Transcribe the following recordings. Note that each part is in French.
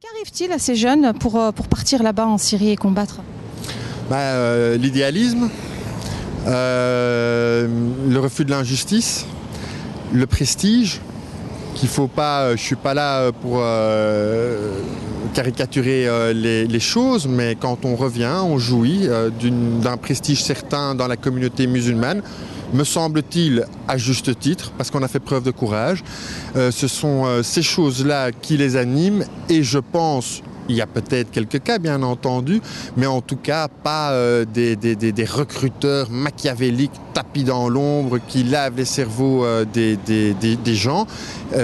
Qu'arrive-t-il à ces jeunes pour partir là-bas en Syrie et combattre? L'idéalisme, le refus de l'injustice, le prestige, qu'il faut pas. Je ne suis pas là pour caricaturer les choses, mais quand on revient, on jouit d'un prestige certain dans la communauté musulmane. Me semble-t-il, à juste titre, parce qu'on a fait preuve de courage. Ce sont ces choses-là qui les animent et je pense, il y a peut-être quelques cas bien entendu, mais en tout cas pas des recruteurs machiavéliques tapis dans l'ombre qui lavent les cerveaux des gens,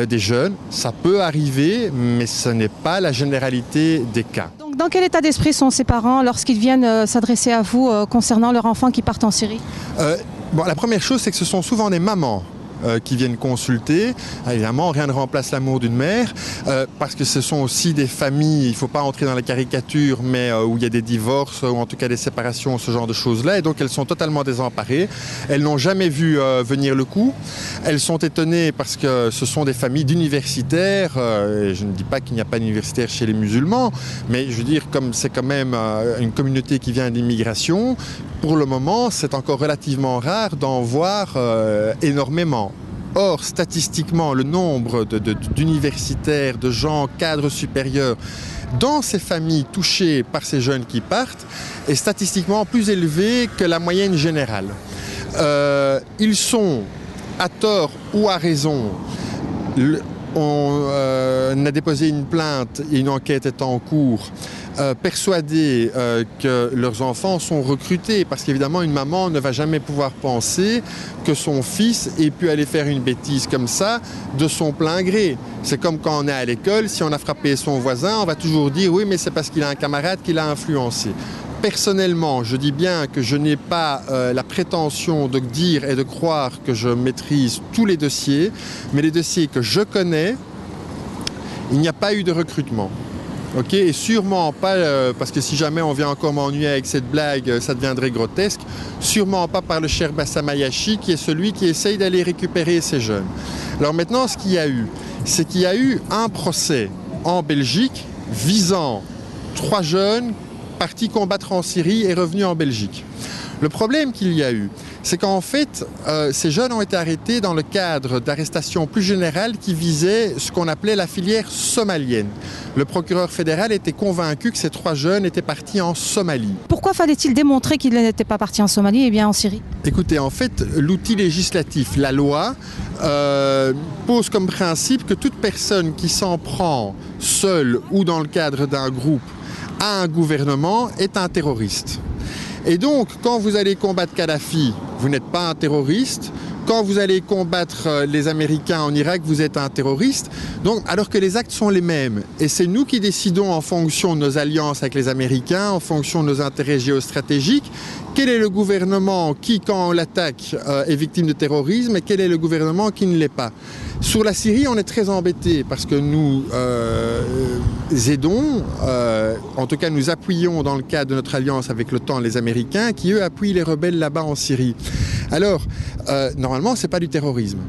des jeunes. Ça peut arriver, mais ce n'est pas la généralité des cas. Donc, dans quel état d'esprit sont ces parents lorsqu'ils viennent s'adresser à vous concernant leurs enfants qui partent en Syrie? La première chose, c'est que ce sont souvent des mamans qui viennent consulter. Évidemment, rien ne remplace l'amour d'une mère, parce que ce sont aussi des familles, il ne faut pas entrer dans la caricature, mais où il y a des divorces, ou en tout cas des séparations, ce genre de choses-là, et donc elles sont totalement désemparées. Elles n'ont jamais vu venir le coup. Elles sont étonnées parce que ce sont des familles d'universitaires, et je ne dis pas qu'il n'y a pas d'universitaires chez les musulmans, mais je veux dire, comme c'est quand même une communauté qui vient d'immigration, pour le moment, c'est encore relativement rare d'en voir énormément. Or, statistiquement, le nombre d'universitaires, de gens, cadres supérieurs, dans ces familles touchées par ces jeunes qui partent, est statistiquement plus élevé que la moyenne générale. Ils sont, à tort ou à raison, on a déposé une plainte et une enquête est en cours, persuadés que leurs enfants sont recrutés, parce qu'évidemment une maman ne va jamais pouvoir penser que son fils ait pu aller faire une bêtise comme ça de son plein gré. C'est comme quand on est à l'école, si on a frappé son voisin, on va toujours dire oui, mais c'est parce qu'il a un camarade qui l'a influencé. Personnellement, je dis bien que je n'ai pas la prétention de dire et de croire que je maîtrise tous les dossiers, mais les dossiers que je connais, il n'y a pas eu de recrutement. Ok, et sûrement pas, parce que si jamais on vient encore m'ennuyer avec cette blague, ça deviendrait grotesque, sûrement pas par le cher Bassam Ayachi, qui est celui qui essaye d'aller récupérer ces jeunes. Alors maintenant, ce qu'il y a eu, c'est qu'il y a eu un procès en Belgique visant 3 jeunes partis combattre en Syrie et revenus en Belgique. Le problème qu'il y a eu, c'est qu'en fait, ces jeunes ont été arrêtés dans le cadre d'arrestations plus générales qui visaient ce qu'on appelait la filière somalienne. Le procureur fédéral était convaincu que ces 3 jeunes étaient partis en Somalie. Pourquoi fallait-il démontrer qu'ils n'étaient pas partis en Somalie et bien en Syrie? Écoutez, en fait, l'outil législatif, la loi, pose comme principe que toute personne qui s'en prend seule ou dans le cadre d'un groupe à un gouvernement est un terroriste. Et donc, quand vous allez combattre Kadhafi, vous n'êtes pas un terroriste. Quand vous allez combattre les Américains en Irak, vous êtes un terroriste. Donc, alors que les actes sont les mêmes. Et c'est nous qui décidons en fonction de nos alliances avec les Américains, en fonction de nos intérêts géostratégiques, quel est le gouvernement qui, quand on l'attaque, est victime de terrorisme et quel est le gouvernement qui ne l'est pas. Sur la Syrie, on est très embêtés parce que nous aidons, en tout cas nous appuyons dans le cadre de notre alliance avec l'OTAN les Américains qui eux appuient les rebelles là-bas en Syrie. Alors, normalement, ce n'est pas du terrorisme.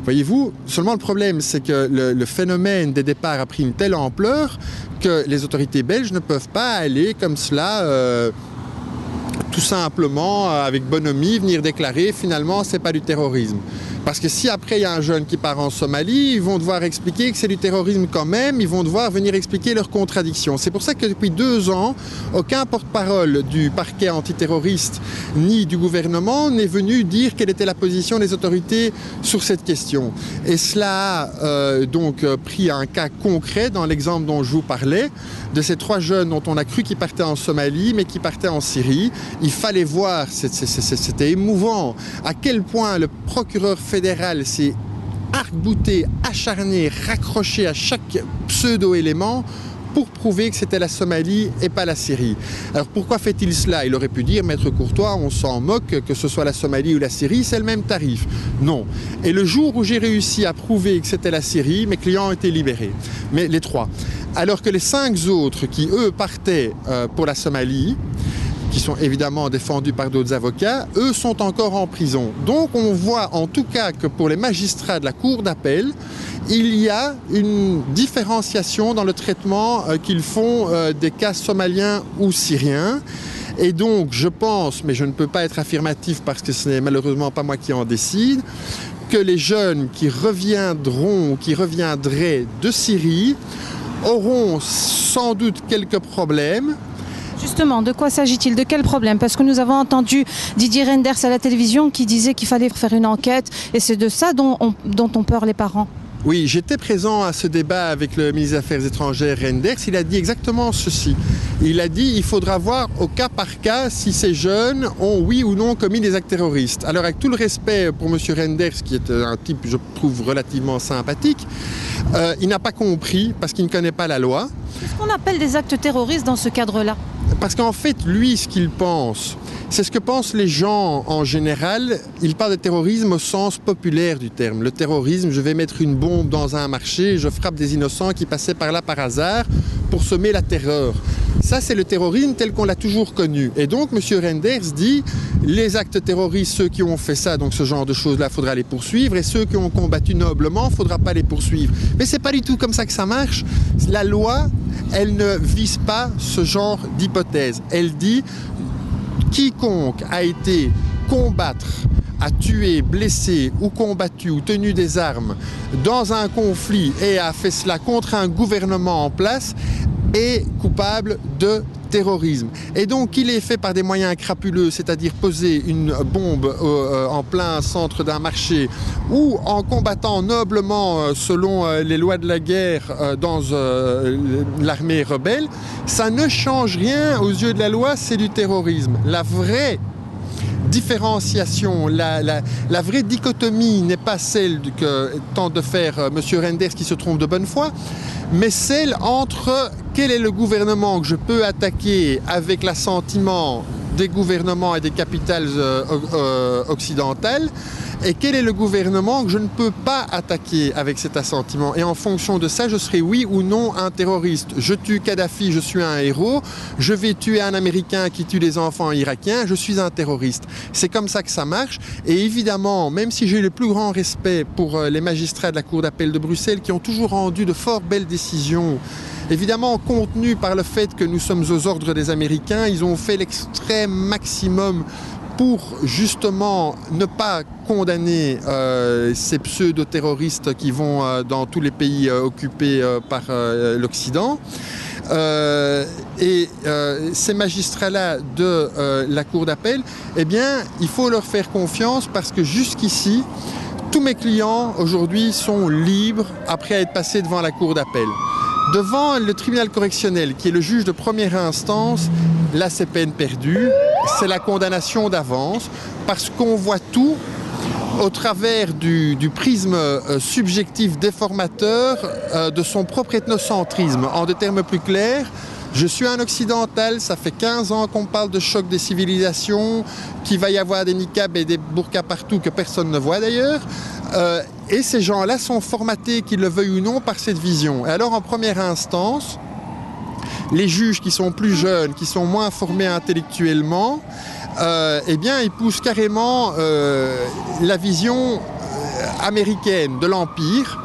Voyez-vous, seulement le problème, c'est que le phénomène des départs a pris une telle ampleur que les autorités belges ne peuvent pas aller comme cela, tout simplement, avec bonhomie, venir déclarer finalement, ce n'est pas du terrorisme. Parce que si après il y a un jeune qui part en Somalie, ils vont devoir expliquer que c'est du terrorisme quand même, ils vont devoir venir expliquer leurs contradictions. C'est pour ça que depuis 2 ans, aucun porte-parole du parquet antiterroriste ni du gouvernement n'est venu dire quelle était la position des autorités sur cette question. Et cela a donc pris un cas concret dans l'exemple dont je vous parlais, de ces 3 jeunes dont on a cru qu'ils partaient en Somalie mais qui partaient en Syrie. Il fallait voir, c'était émouvant, à quel point le procureur fédéral s'est arc-bouté, acharné, raccroché à chaque pseudo-élément pour prouver que c'était la Somalie et pas la Syrie. Alors pourquoi fait-il cela? Il aurait pu dire, maître Courtois, on s'en moque, que ce soit la Somalie ou la Syrie, c'est le même tarif. Non. Et le jour où j'ai réussi à prouver que c'était la Syrie, mes clients ont été libérés. Mais les 3. Alors que les 5 autres qui, eux, partaient pour la Somalie, qui sont évidemment défendus par d'autres avocats, eux sont encore en prison. Donc on voit en tout cas que pour les magistrats de la Cour d'appel, il y a une différenciation dans le traitement qu'ils font des cas somaliens ou syriens. Et donc je pense, mais je ne peux pas être affirmatif parce que ce n'est malheureusement pas moi qui en décide, que les jeunes qui reviendront ou qui reviendraient de Syrie auront sans doute quelques problèmes. Justement, de quoi s'agit-il? De quel problème? Parce que nous avons entendu Didier Reynders à la télévision qui disait qu'il fallait faire une enquête et c'est de ça dont ont peur les parents. Oui, j'étais présent à ce débat avec le ministre des Affaires étrangères Reynders. Il a dit exactement ceci. Il a dit qu'il faudra voir au cas par cas si ces jeunes ont oui ou non commis des actes terroristes. Alors avec tout le respect pour M. Reynders, qui est un type, je trouve, relativement sympathique, il n'a pas compris parce qu'il ne connaît pas la loi. Qu'est-ce qu'on appelle des actes terroristes dans ce cadre-là? Parce qu'en fait, lui, ce qu'il pense, c'est ce que pensent les gens en général. Il parle de terrorisme au sens populaire du terme. Le terrorisme, je vais mettre une bombe dans un marché, je frappe des innocents qui passaient par là par hasard pour semer la terreur. Ça, c'est le terrorisme tel qu'on l'a toujours connu. Et donc, M. Reynders dit, les actes terroristes, ceux qui ont fait ça, donc ce genre de choses-là, il faudra les poursuivre. Et ceux qui ont combattu noblement, il ne faudra pas les poursuivre. Mais ce n'est pas du tout comme ça que ça marche. La loi, elle ne vise pas ce genre d'hypothèse. Elle dit, quiconque a été combattre, a tué, blessé ou combattu ou tenu des armes dans un conflit et a fait cela contre un gouvernement en place est coupable de terrorisme. Et donc qu'il est fait par des moyens crapuleux, c'est-à-dire poser une bombe en plein centre d'un marché ou en combattant noblement selon les lois de la guerre dans l'armée rebelle, ça ne change rien aux yeux de la loi, c'est du terrorisme. La vraie différenciation, la vraie dichotomie n'est pas celle que tente de faire M. Reynders qui se trompe de bonne foi, mais celle entre quel est le gouvernement que je peux attaquer avec l'assentiment des gouvernements et des capitales occidentales et quel est le gouvernement que je ne peux pas attaquer avec cet assentiment. Et en fonction de ça, je serai oui ou non un terroriste. Je tue Kadhafi, je suis un héros. Je vais tuer un Américain qui tue les enfants irakiens, je suis un terroriste. C'est comme ça que ça marche. Et évidemment, même si j'ai le plus grand respect pour les magistrats de la Cour d'appel de Bruxelles qui ont toujours rendu de fort belles décisions, évidemment contenus par le fait que nous sommes aux ordres des Américains, ils ont fait l'extrême maximum pour justement ne pas condamner ces pseudo-terroristes qui vont dans tous les pays occupés par l'Occident. Ces magistrats-là de la Cour d'appel, eh bien, il faut leur faire confiance parce que jusqu'ici, tous mes clients aujourd'hui sont libres après être passés devant la Cour d'appel. Devant le tribunal correctionnel, qui est le juge de première instance, là c'est peine perdue, c'est la condamnation d'avance, parce qu'on voit tout au travers du prisme subjectif déformateur de son propre ethnocentrisme. En des termes plus clairs, je suis un occidental, ça fait 15 ans qu'on parle de choc des civilisations, qu'il va y avoir des niqabs et des burkas partout que personne ne voit d'ailleurs. Et ces gens-là sont formatés, qu'ils le veuillent ou non, par cette vision. Et alors, en première instance, les juges qui sont plus jeunes, qui sont moins formés intellectuellement, eh bien, ils poussent carrément la vision américaine de l'Empire,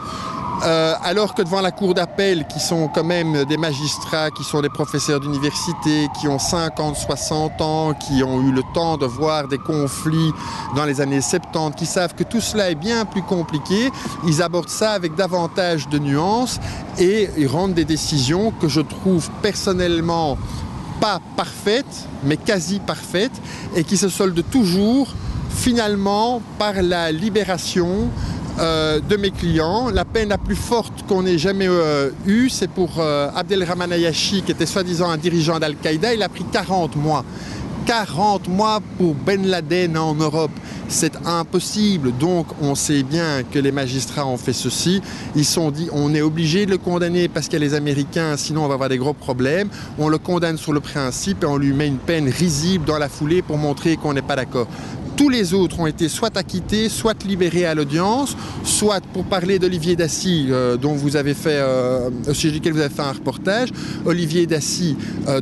alors que devant la cour d'appel, qui sont quand même des magistrats, qui sont des professeurs d'université, qui ont 50, 60 ans, qui ont eu le temps de voir des conflits dans les années 70, qui savent que tout cela est bien plus compliqué, ils abordent ça avec davantage de nuances et ils rendent des décisions que je trouve personnellement pas parfaites, mais quasi parfaites, et qui se soldent toujours finalement par la libération de mes clients. La peine la plus forte qu'on ait jamais eue, c'est pour Abdelrahman Ayashi, qui était soi-disant un dirigeant d'Al-Qaïda. Il a pris 40 mois. 40 mois pour Ben Laden en Europe. C'est impossible. Donc on sait bien que les magistrats ont fait ceci. Ils se sont dit on est obligé de le condamner parce qu'il y a les Américains, sinon on va avoir des gros problèmes. On le condamne sur le principe et on lui met une peine risible dans la foulée pour montrer qu'on n'est pas d'accord. Tous les autres ont été soit acquittés, soit libérés à l'audience, soit, pour parler d'Olivier Dassy, dont vous avez fait, au sujet duquel vous avez fait un reportage, Olivier Dassy,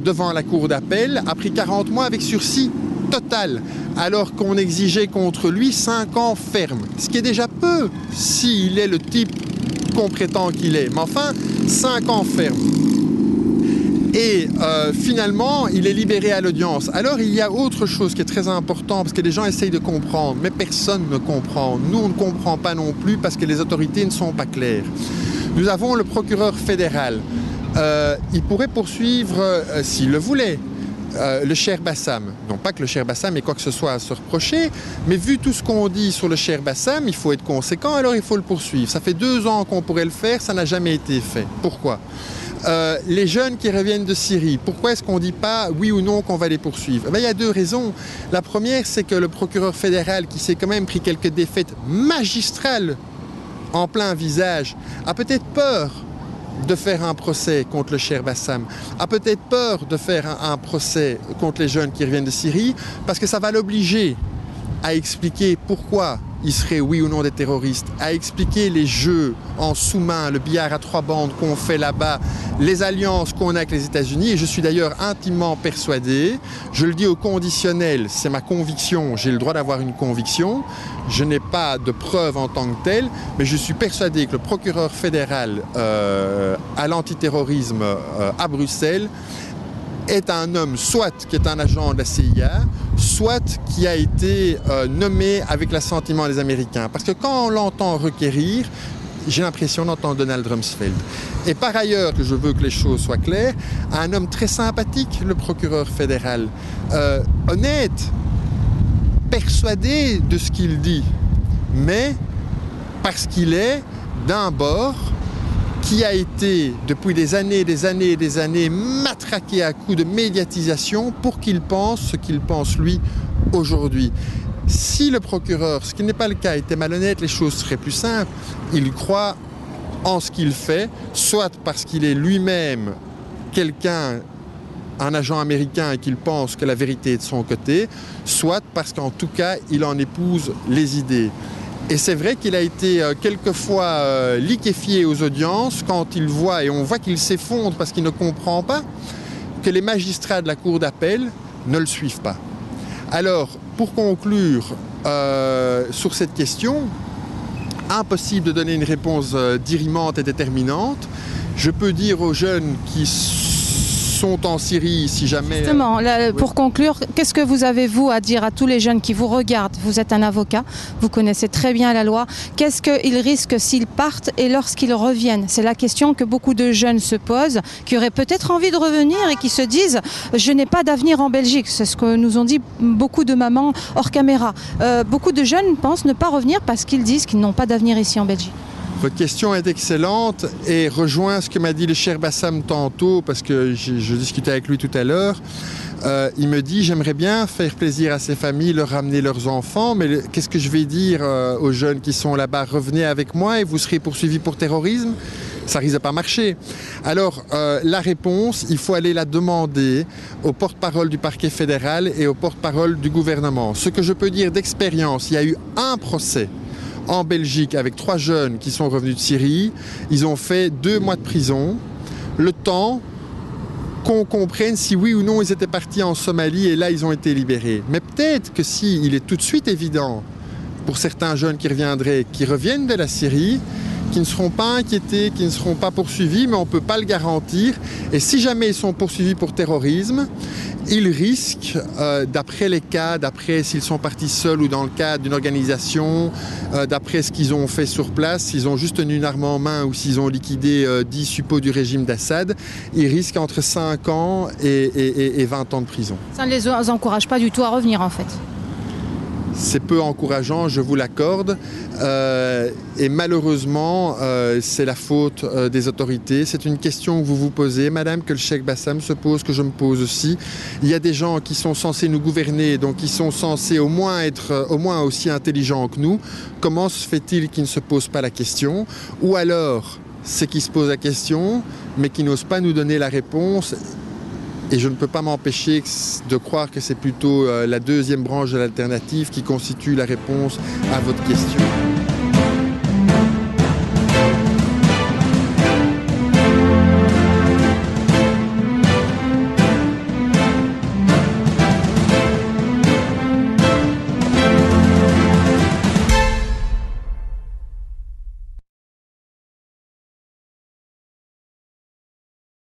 devant la cour d'appel, a pris 40 mois avec sursis total, alors qu'on exigeait contre lui 5 ans ferme. Ce qui est déjà peu, s'il est le type qu'on prétend qu'il est. Mais enfin, 5 ans ferme. Et finalement, il est libéré à l'audience. Alors, il y a autre chose qui est très important, parce que les gens essayent de comprendre, mais personne ne comprend. Nous, on ne comprend pas non plus, parce que les autorités ne sont pas claires. Nous avons le procureur fédéral. Il pourrait poursuivre, s'il le voulait, le cher Bassam. Non pas que le cher Bassam ait quoi que ce soit à se reprocher, mais vu tout ce qu'on dit sur le cher Bassam, il faut être conséquent, alors il faut le poursuivre. Ça fait 2 ans qu'on pourrait le faire, ça n'a jamais été fait. Pourquoi ? Les jeunes qui reviennent de Syrie, pourquoi est-ce qu'on ne dit pas oui ou non qu'on va les poursuivre ? Il y a 2 raisons. La première, c'est que le procureur fédéral, qui s'est quand même pris quelques défaites magistrales en plein visage, a peut-être peur de faire un procès contre le cher Bassam, a peut-être peur de faire un procès contre les jeunes qui reviennent de Syrie, parce que ça va l'obliger à expliquer pourquoi ils seraient oui ou non des terroristes, à expliquer les jeux en sous-main, le billard à 3 bandes qu'on fait là-bas, les alliances qu'on a avec les États-Unis. Et je suis d'ailleurs intimement persuadé, je le dis au conditionnel, c'est ma conviction, j'ai le droit d'avoir une conviction, je n'ai pas de preuve en tant que telle, mais je suis persuadé que le procureur fédéral à l'antiterrorisme à Bruxelles est un homme soit qui est un agent de la CIA, soit qui a été nommé avec l'assentiment des Américains. Parce que quand on l'entend requérir, j'ai l'impression d'entendre Donald Rumsfeld. Et par ailleurs, que je veux que les choses soient claires, un homme très sympathique, le procureur fédéral, honnête, persuadé de ce qu'il dit, mais parce qu'il est d'un bord qui a été, depuis des années matraqué à coups de médiatisation pour qu'il pense ce qu'il pense lui aujourd'hui. Si le procureur, ce qui n'est pas le cas, était malhonnête, les choses seraient plus simples. Il croit en ce qu'il fait, soit parce qu'il est lui-même quelqu'un, un agent américain, et qu'il pense que la vérité est de son côté, soit parce qu'en tout cas, il en épouse les idées. Et c'est vrai qu'il a été quelquefois liquéfié aux audiences quand il voit, et on voit qu'il s'effondre parce qu'il ne comprend pas, que les magistrats de la cour d'appel ne le suivent pas. Alors, pour conclure sur cette question, impossible de donner une réponse dirimante et déterminante. Je peux dire aux jeunes qui sont en Syrie, si jamais... Justement, là, pour conclure, qu'est-ce que vous avez, vous, à dire à tous les jeunes qui vous regardent ? Vous êtes un avocat, vous connaissez très bien la loi. Qu'est-ce qu'ils risquent s'ils partent et lorsqu'ils reviennent ? C'est la question que beaucoup de jeunes se posent, qui auraient peut-être envie de revenir et qui se disent « je n'ai pas d'avenir en Belgique ». C'est ce que nous ont dit beaucoup de mamans hors caméra. Beaucoup de jeunes pensent ne pas revenir parce qu'ils disent qu'ils n'ont pas d'avenir ici en Belgique. Votre question est excellente et rejoint ce que m'a dit le cher Bassam tantôt, parce que je discutais avec lui tout à l'heure. Il me dit, j'aimerais bien faire plaisir à ces familles, leur ramener leurs enfants, mais qu'est-ce que je vais dire aux jeunes qui sont là-bas ? Revenez avec moi et vous serez poursuivis pour terrorisme ? Ça risque de pas marcher. Alors, la réponse, il faut aller la demander au porte-parole du parquet fédéral et au porte-parole du gouvernement. Ce que je peux dire d'expérience, il y a eu un procès en Belgique avec 3 jeunes qui sont revenus de Syrie. Ils ont fait 2 mois de prison. Le temps qu'on comprenne si oui ou non ils étaient partis en Somalie et là ils ont été libérés. Mais peut-être que si il est tout de suite évident pour certains jeunes qui reviendraient, qui reviennent de la Syrie, qui ne seront pas inquiétés, qui ne seront pas poursuivis, mais on ne peut pas le garantir. Et si jamais ils sont poursuivis pour terrorisme, ils risquent, d'après les cas, d'après s'ils sont partis seuls ou dans le cadre d'une organisation, d'après ce qu'ils ont fait sur place, s'ils ont juste tenu une arme en main ou s'ils ont liquidé 10 suppôts du régime d'Assad, ils risquent entre 5 ans et 20 ans de prison. Ça ne les encourage pas du tout à revenir en fait. C'est peu encourageant, je vous l'accorde, et malheureusement, c'est la faute des autorités. C'est une question que vous vous posez, madame, que le cheikh Bassam se pose, que je me pose aussi. Il y a des gens qui sont censés nous gouverner, donc qui sont censés au moins être au moins aussi intelligents que nous. Comment se fait-il qu'ils ne se posent pas la question ? Ou alors, c'est qu'ils se posent la question, mais qui n'osent pas nous donner la réponse. Et je ne peux pas m'empêcher de croire que c'est plutôt la deuxième branche de l'alternative qui constitue la réponse à votre question.